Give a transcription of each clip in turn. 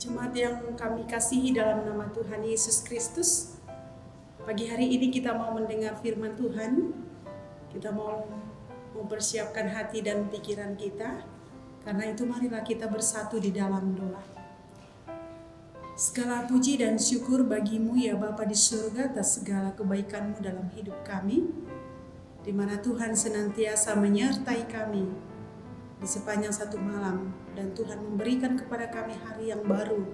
Jemaat yang kami kasihi dalam nama Tuhan Yesus Kristus, pagi hari ini kita mau mendengar firman Tuhan. Kita mau mempersiapkan hati dan pikiran kita. Karena itu marilah kita bersatu di dalam doa. Segala puji dan syukur bagimu ya Bapa di surga atas segala kebaikanmu dalam hidup kami, di mana Tuhan senantiasa menyertai kami di sepanjang satu malam, dan Tuhan memberikan kepada kami hari yang baru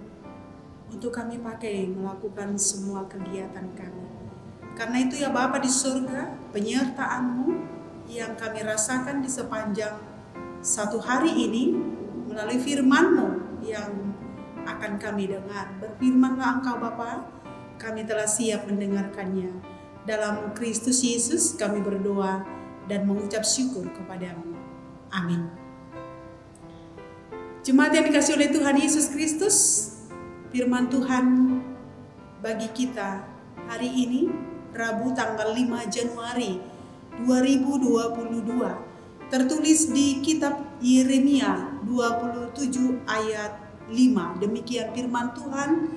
untuk kami pakai melakukan semua kegiatan kami. Karena itu ya Bapa di surga, penyertaan-Mu yang kami rasakan di sepanjang satu hari ini melalui firman-Mu yang akan kami dengar. Berfirmanlah Engkau Bapa, kami telah siap mendengarkannya. Dalam Kristus Yesus kami berdoa dan mengucap syukur kepadamu. Amin. Jemaat yang dikasihi oleh Tuhan Yesus Kristus, firman Tuhan bagi kita hari ini, Rabu tanggal 5 Januari 2022, tertulis di kitab Yeremia 27 ayat 5. Demikian firman Tuhan,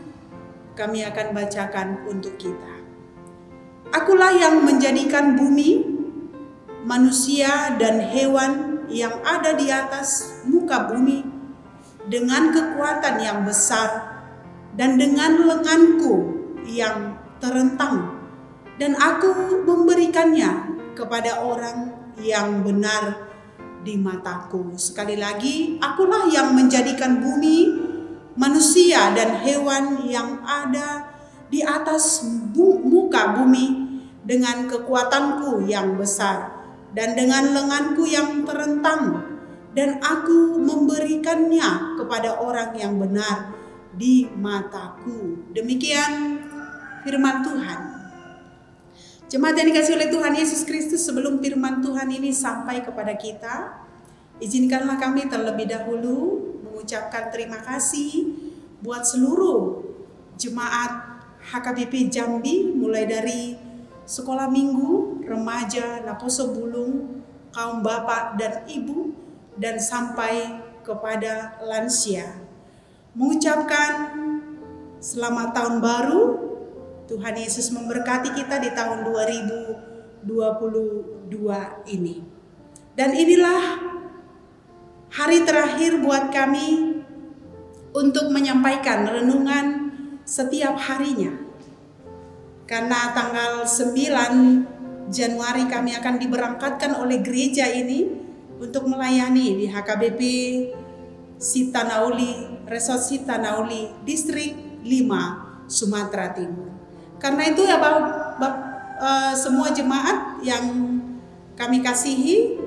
kami akan bacakan untuk kita. Akulah yang menjadikan bumi, manusia dan hewan yang ada di atas muka bumi dengan kekuatan yang besar dan dengan lenganku yang terentang, dan aku memberikannya kepada orang yang benar di mataku. Sekali lagi, akulah yang menjadikan bumi, manusia dan hewan yang ada di atas muka bumi dengan kekuatanku yang besar dan dengan lenganku yang terentang, dan aku memberikannya kepada orang yang benar di mataku. Demikian firman Tuhan. Jemaat yang dikasihi oleh Tuhan Yesus Kristus, sebelum firman Tuhan ini sampai kepada kita, izinkanlah kami terlebih dahulu mengucapkan terima kasih buat seluruh jemaat HKBP Jambi, mulai dari sekolah minggu, remaja, Naposo Bulung, kaum bapak dan ibu, dan sampai kepada lansia. Mengucapkan selamat tahun baru. Tuhan Yesus memberkati kita di tahun 2022 ini. Dan inilah hari terakhir buat kami untuk menyampaikan renungan setiap harinya. Karena tanggal 9 Januari kami akan diberangkatkan oleh gereja ini untuk melayani di HKBP Sitanauli, Resort Sitanauli, Distrik 5, Sumatera Timur. Karena itu ya semua jemaat yang kami kasihi,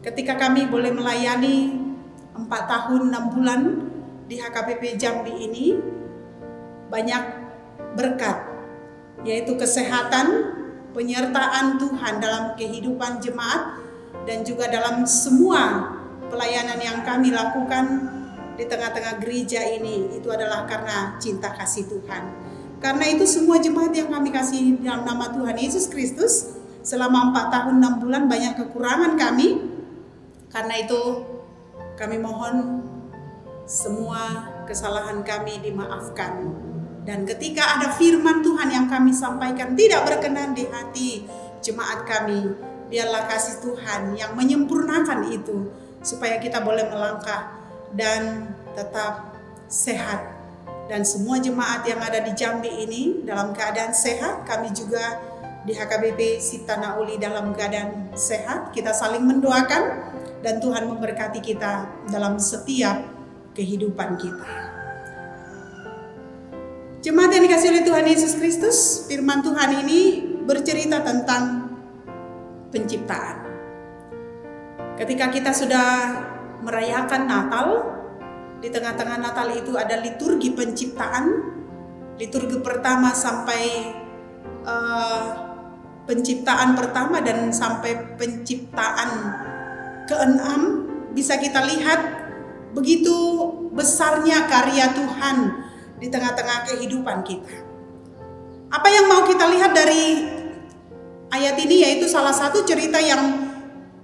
ketika kami boleh melayani 4 tahun 6 bulan di HKBP Jambi ini, banyak berkat, yaitu kesehatan, penyertaan Tuhan dalam kehidupan jemaat, dan juga dalam semua pelayanan yang kami lakukan di tengah-tengah gereja ini. Itu adalah karena cinta kasih Tuhan. Karena itu semua jemaat yang kami kasih dalam nama Tuhan Yesus Kristus, selama 4 tahun 6 bulan banyak kekurangan kami. Karena itu kami mohon semua kesalahan kami dimaafkan. Dan ketika ada firman Tuhan yang kami sampaikan tidak berkenan di hati jemaat kami, biarlah kasih Tuhan yang menyempurnakan itu, supaya kita boleh melangkah dan tetap sehat. Dan semua jemaat yang ada di Jambi ini dalam keadaan sehat, kami juga di HKBP Sitanauli dalam keadaan sehat. Kita saling mendoakan dan Tuhan memberkati kita dalam setiap kehidupan kita. Jemaat yang dikasihi oleh Tuhan Yesus Kristus, firman Tuhan ini bercerita tentang penciptaan. Ketika kita sudah merayakan Natal, di tengah-tengah Natal itu ada liturgi penciptaan. Liturgi pertama sampai penciptaan pertama dan sampai penciptaan ke-6, bisa kita lihat begitu besarnya karya Tuhan di tengah-tengah kehidupan kita. Apa yang mau kita lihat dari ayat ini, yaitu salah satu cerita yang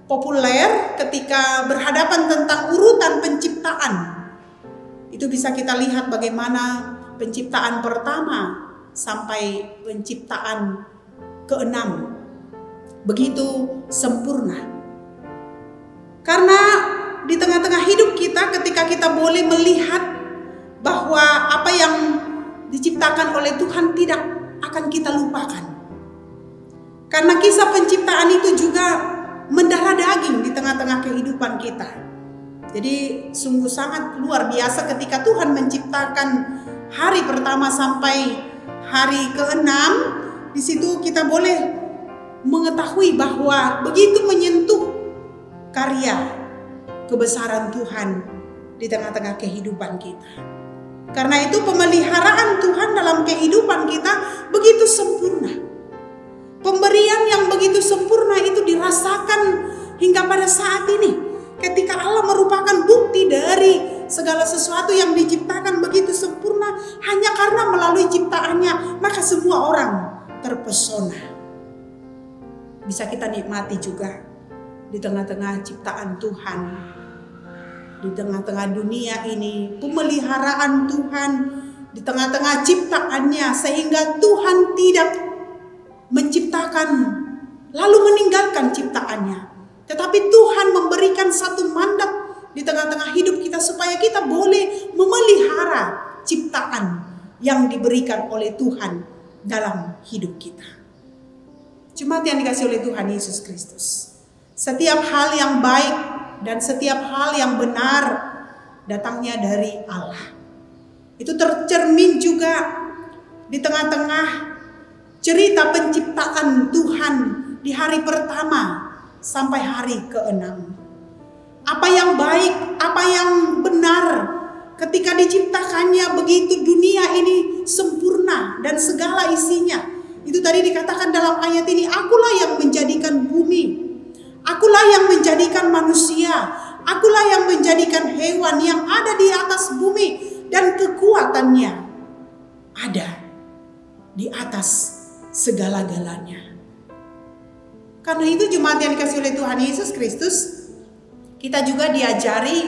populer ketika berhadapan tentang urutan penciptaan. Itu bisa kita lihat bagaimana penciptaan pertama sampai penciptaan ke-6 begitu sempurna. Karena di tengah-tengah hidup kita, ketika kita boleh melihat bahwa apa yang diciptakan oleh Tuhan tidak akan kita lupakan. Karena kisah penciptaan itu juga mendarah daging di tengah-tengah kehidupan kita. Jadi sungguh sangat luar biasa ketika Tuhan menciptakan hari pertama sampai hari ke-6. Di situ kita boleh mengetahui bahwa begitu menyentuh karya kebesaran Tuhan di tengah-tengah kehidupan kita. Karena itu pemeliharaan Tuhan dalam kehidupan kita begitu sempurna. Pemberian yang begitu sempurna itu dirasakan hingga pada saat ini. Ketika Allah merupakan bukti dari segala sesuatu yang diciptakan begitu sempurna, hanya karena melalui ciptaannya, maka semua orang terpesona. Bisa kita nikmati juga di tengah-tengah ciptaan Tuhan, di tengah-tengah dunia ini, pemeliharaan Tuhan di tengah-tengah ciptaannya, sehingga Tuhan tidak menciptakan lalu meninggalkan ciptaannya, tetapi Tuhan memberikan satu mandat di tengah-tengah hidup kita supaya kita boleh memelihara ciptaan yang diberikan oleh Tuhan dalam hidup kita. Jemaat yang dikasihi oleh Tuhan Yesus Kristus, setiap hal yang baik dan setiap hal yang benar datangnya dari Allah. Itu tercermin juga di tengah-tengah cerita penciptaan Tuhan di hari pertama sampai hari ke-6. Apa yang baik, apa yang benar ketika diciptakannya, begitu dunia ini sempurna dan segala isinya. Itu tadi dikatakan dalam ayat ini, akulah yang menjadikan bumi, akulah yang menjadikan manusia, akulah yang menjadikan hewan yang ada di atas bumi, dan kekuatannya ada di atas segala-galanya. Karena itu jemaat yang dikasihi oleh Tuhan Yesus Kristus, kita juga diajari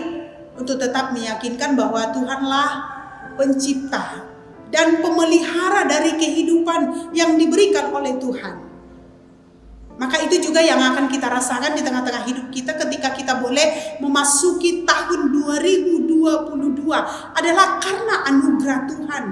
untuk tetap meyakinkan bahwa Tuhanlah pencipta dan pemelihara dari kehidupan yang diberikan oleh Tuhan. Maka itu juga yang akan kita rasakan di tengah-tengah hidup kita ketika kita boleh memasuki tahun 2022 adalah karena anugerah Tuhan.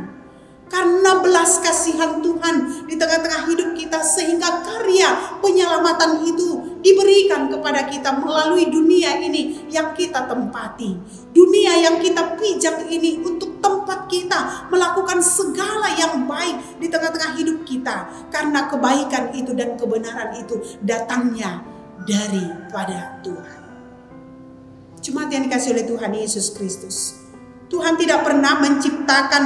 Karena belas kasihan Tuhan di tengah-tengah hidup kita, sehingga karya penyelamatan itu diberikan kepada kita melalui dunia ini yang kita tempati. Dunia yang kita pijak ini untuk tempat kita melakukan segala yang baik di tengah-tengah hidup kita. Karena kebaikan itu dan kebenaran itu datangnya daripada Tuhan. Jemaat yang dikasihi oleh Tuhan Yesus Kristus, Tuhan tidak pernah menciptakan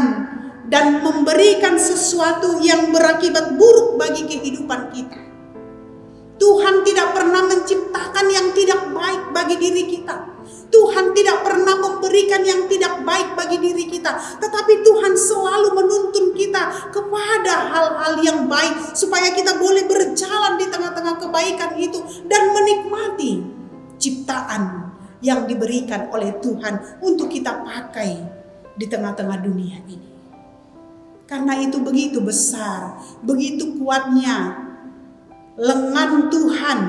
dan memberikan sesuatu yang berakibat buruk bagi kehidupan kita. Tuhan tidak pernah menciptakan yang tidak baik bagi diri kita. Tuhan tidak pernah memberikan yang tidak baik bagi diri kita. Tetapi Tuhan selalu menuntun kita kepada hal-hal yang baik, supaya kita boleh berjalan di tengah-tengah kebaikan itu dan menikmati ciptaan yang diberikan oleh Tuhan untuk kita pakai di tengah-tengah dunia ini. Karena itu begitu besar, begitu kuatnya lengan Tuhan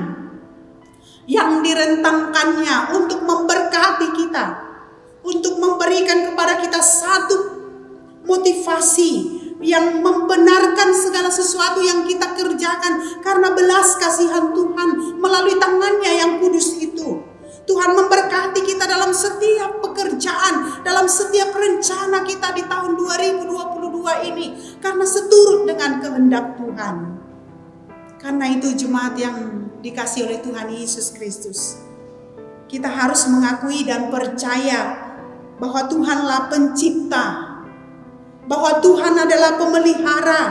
yang direntangkannya untuk memberkati kita, untuk memberikan kepada kita satu motivasi yang membenarkan segala sesuatu yang kita kerjakan karena belas kasihan Tuhan melalui tangannya yang kudus itu. Tuhan memberkati kita dalam setiap pekerjaan, dalam setiap rencana kita di tahun 2022 ini, karena seturut dengan kehendak Tuhan. Karena itu jemaat yang dikasihi oleh Tuhan Yesus Kristus, kita harus mengakui dan percaya bahwa Tuhanlah pencipta, bahwa Tuhan adalah pemelihara,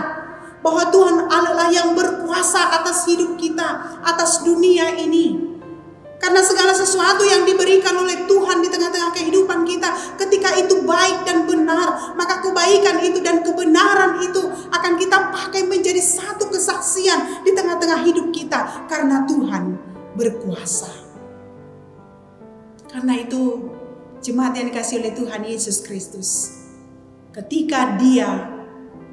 bahwa Tuhan adalah yang berkuasa atas hidup kita, atas dunia ini. Karena segala sesuatu yang diberikan oleh Tuhan di tengah-tengah kehidupan kita, ketika itu baik dan benar, maka kebaikan itu dan kebenaran itu akan kita pakai menjadi satu kesaksian di tengah-tengah hidup kita. Karena Tuhan berkuasa. Karena itu jemaat yang dikasihi oleh Tuhan Yesus Kristus, ketika Dia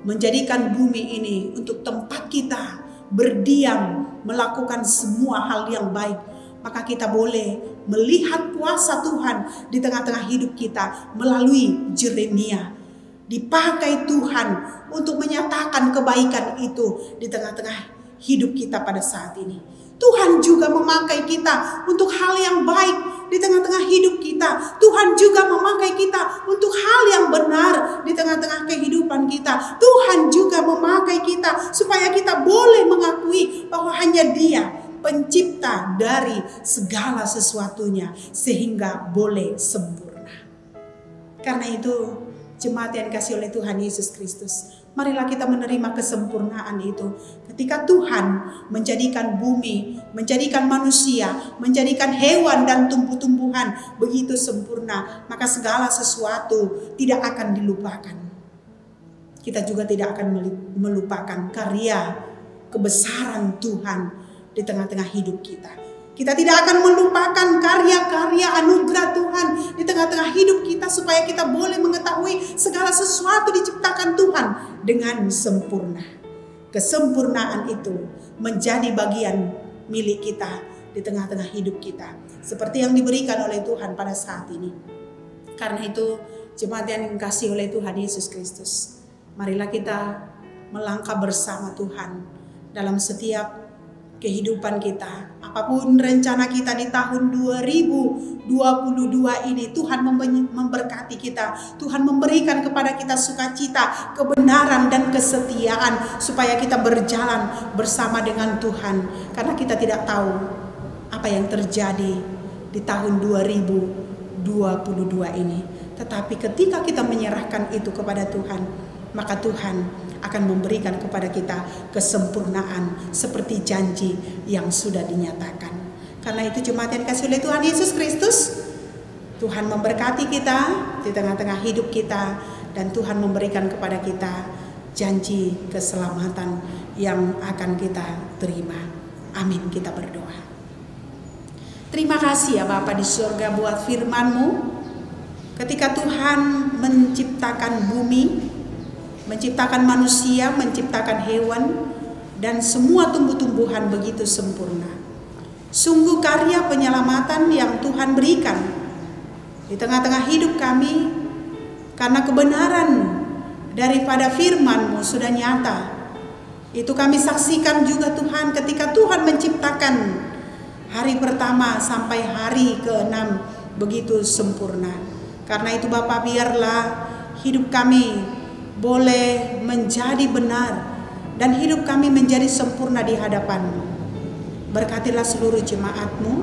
menjadikan bumi ini untuk tempat kita berdiam, melakukan semua hal yang baik, maka kita boleh melihat kuasa Tuhan di tengah-tengah hidup kita melalui Yeremia. Dipakai Tuhan untuk menyatakan kebaikan itu di tengah-tengah hidup kita pada saat ini. Tuhan juga memakai kita untuk hal yang baik di tengah-tengah hidup kita. Tuhan juga memakai kita untuk hal yang benar di tengah-tengah kehidupan kita. Tuhan juga memakai kita supaya kita boleh mengakui bahwa hanya Dia pencipta dari segala sesuatunya sehingga boleh sempurna. Karena itu, jemaat yang dikasihi oleh Tuhan Yesus Kristus, marilah kita menerima kesempurnaan itu. Ketika Tuhan menjadikan bumi, menjadikan manusia, menjadikan hewan dan tumbuh-tumbuhan begitu sempurna, maka segala sesuatu tidak akan dilupakan. Kita juga tidak akan melupakan karya kebesaran Tuhan di tengah-tengah hidup kita. Kita tidak akan melupakan karya-karya anugerah Tuhan di tengah-tengah hidup kita supaya kita boleh mengetahui segala sesuatu diciptakan Tuhan dengan sempurna. Kesempurnaan itu menjadi bagian milik kita di tengah-tengah hidup kita, seperti yang diberikan oleh Tuhan pada saat ini. Karena itu, jemaat yang dikasihi oleh Tuhan Yesus Kristus, marilah kita melangkah bersama Tuhan dalam setiap kehidupan kita. Apapun rencana kita di tahun 2022 ini, Tuhan memberkati kita. Tuhan memberikan kepada kita sukacita, kebenaran dan kesetiaan supaya kita berjalan bersama dengan Tuhan. Karena kita tidak tahu apa yang terjadi di tahun 2022 ini. Tetapi ketika kita menyerahkan itu kepada Tuhan, maka Tuhan akan memberikan kepada kita kesempurnaan seperti janji yang sudah dinyatakan. Karena itu, jemaat yang dikasihi oleh Tuhan Yesus Kristus, Tuhan memberkati kita di tengah-tengah hidup kita, dan Tuhan memberikan kepada kita janji keselamatan yang akan kita terima. Amin. Kita berdoa. Terima kasih ya Bapa di surga buat firman-Mu. Ketika Tuhan menciptakan bumi, menciptakan manusia, menciptakan hewan, dan semua tumbuh-tumbuhan begitu sempurna. Sungguh karya penyelamatan yang Tuhan berikan di tengah-tengah hidup kami, karena kebenaran daripada firman-Mu sudah nyata. Itu kami saksikan juga Tuhan ketika Tuhan menciptakan hari pertama sampai hari ke-6 begitu sempurna. Karena itu Bapa, biarlah hidup kami boleh menjadi benar dan hidup kami menjadi sempurna di hadapan-Mu. Berkatilah seluruh jemaat-Mu,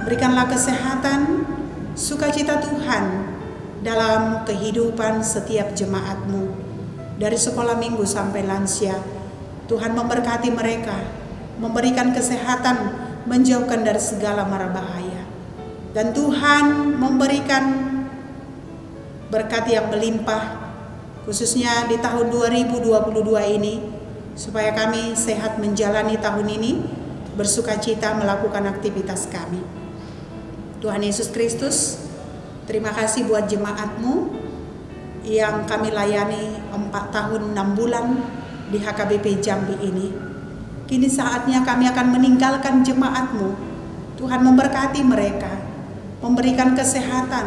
berikanlah kesehatan, sukacita Tuhan dalam kehidupan setiap jemaat-Mu, dari sekolah minggu sampai lansia. Tuhan memberkati mereka, memberikan kesehatan, menjauhkan dari segala mara bahaya, dan Tuhan memberikan berkat yang melimpah khususnya di tahun 2022 ini, supaya kami sehat menjalani tahun ini, bersukacita melakukan aktivitas kami. Tuhan Yesus Kristus, terima kasih buat jemaat-Mu yang kami layani 4 tahun 6 bulan di HKBP Jambi ini. Kini saatnya kami akan meninggalkan jemaat-Mu. Tuhan memberkati mereka, memberikan kesehatan,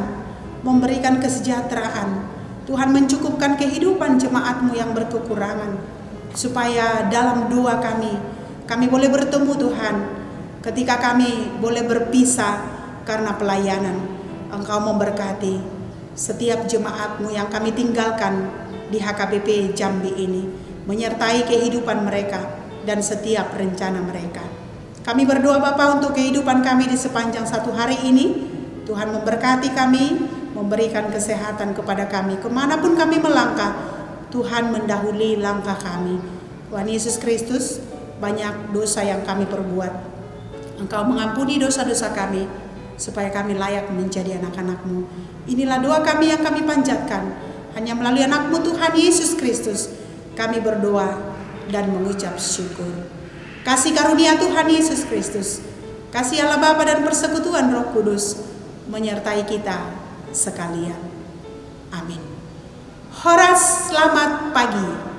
memberikan kesejahteraan. Tuhan mencukupkan kehidupan jemaat-Mu yang berkekurangan, supaya dalam doa kami boleh bertemu Tuhan. Ketika kami boleh berpisah karena pelayanan, Engkau memberkati setiap jemaat-Mu yang kami tinggalkan di HKBP Jambi ini, menyertai kehidupan mereka dan setiap rencana mereka. Kami berdoa Bapa untuk kehidupan kami di sepanjang 1 hari ini. Tuhan memberkati kami, memberikan kesehatan kepada kami kemanapun kami melangkah. Tuhan mendahului langkah kami. Tuhan Yesus Kristus, banyak dosa yang kami perbuat. Engkau mengampuni dosa-dosa kami, supaya kami layak menjadi anak-anak-Mu. Inilah doa kami yang kami panjatkan. Hanya melalui anak-Mu Tuhan Yesus Kristus kami berdoa dan mengucap syukur. Kasih karunia Tuhan Yesus Kristus, kasih Allah Bapa dan persekutuan Roh Kudus menyertai kita sekalian. Amin. Horas, selamat pagi.